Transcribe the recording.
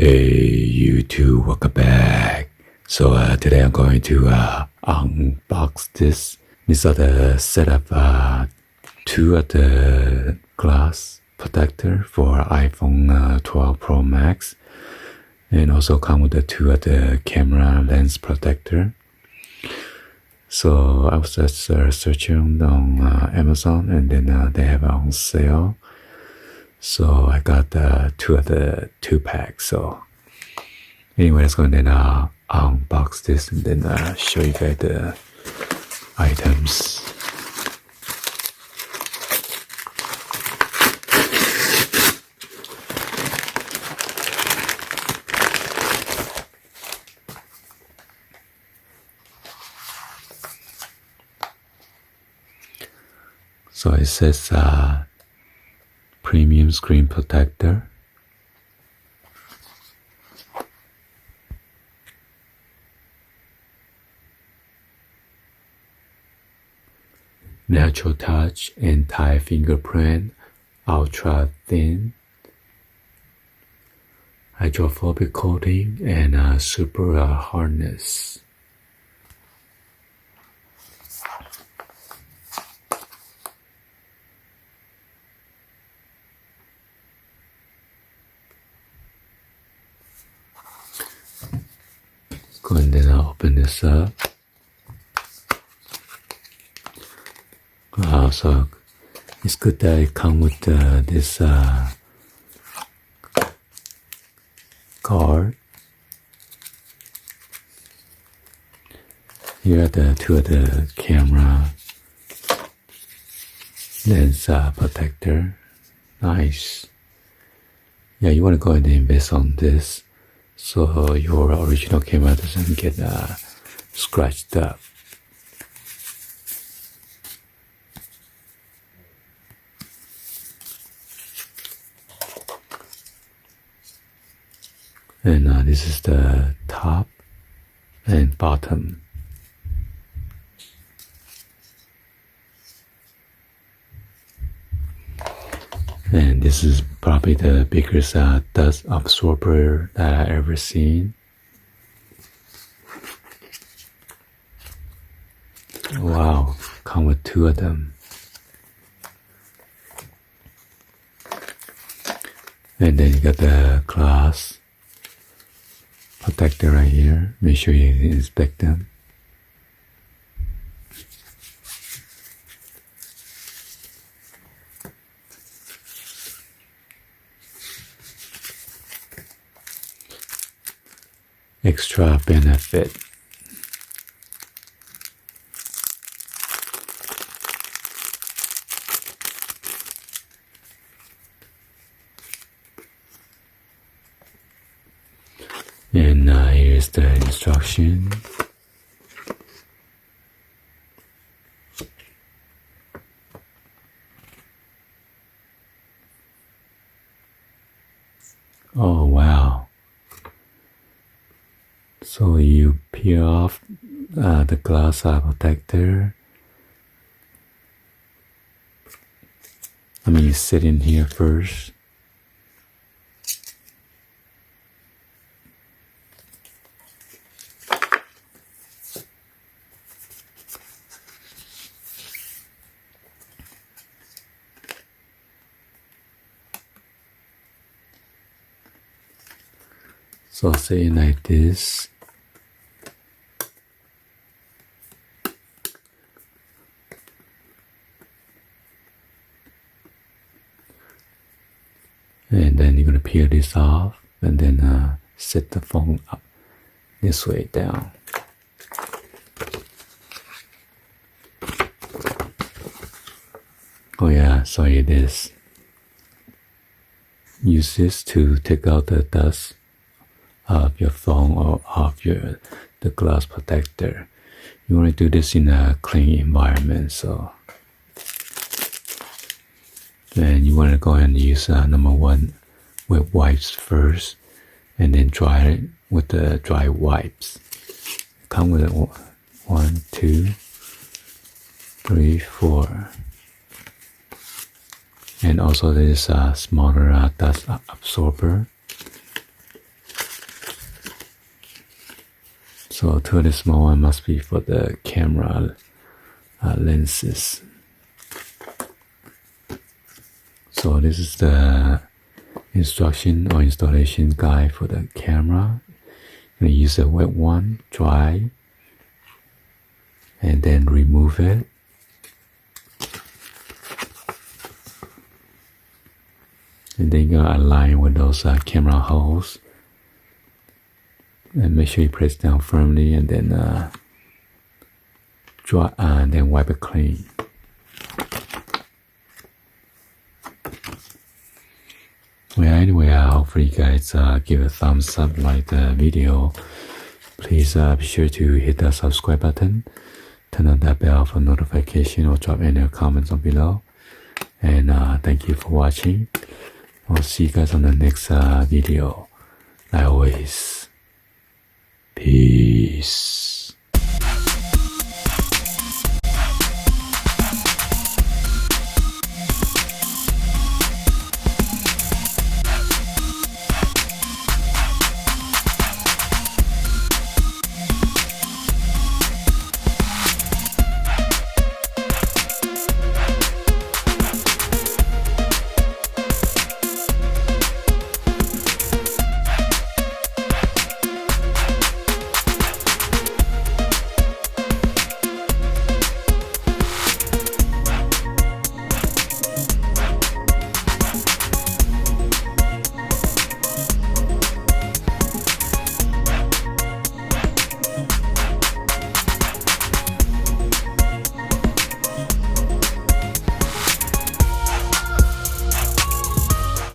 Hey YouTube, welcome back. So today I'm going to unbox this. These are the setup two of the glass protector for iPhone 12 Pro Max, and also come with the two of the camera lens protector. So I was just searching on Amazon, and then they have it on sale. So I got two of the 2-pack. So anyway, let's go and then unbox this and then show you guys the items. So it says premium screen protector. Natural touch, anti-fingerprint, ultra thin, hydrophobic coating, and super hardness. Go and then open this up. So it's good that it comes with this card. Here are the two of the camera lens protector. Nice. Yeah, you want to go ahead and invest on this so your original camera doesn't get scratched up. And this is the top and bottom. And this is probably the biggest dust absorber that I ever seen. Wow, come with two of them. And then you got the glass protector right here. Make sure you inspect them. Extra benefit. And here's the instruction. Oh wow. So you peel off the glass protector. You sit in here first. So say like this. And then you're going to peel this off and then set the phone up this way down. Oh yeah, sorry, this. Use this to take out the dust of your phone or of the glass protector. You want to do this in a clean environment, so then you want to go ahead and use number one wet wipes first, and then dry it with the dry wipes. Come with it 1, 2, 3, 4. And also this smaller dust absorber. So two of the small one must be for the camera lenses. So this is the instruction or installation guide for the camera. You use a wet one, dry, and then remove it. And then you're gonna align with those camera holes. And make sure you press down firmly and then dry and then wipe it clean. Well, anyway, hopefully you guys give a thumbs up, like the video. Please be sure to hit the subscribe button, turn on that bell for notification, or drop any comments on below. And thank you for watching. I'll see you guys on the next video. Like always, peace.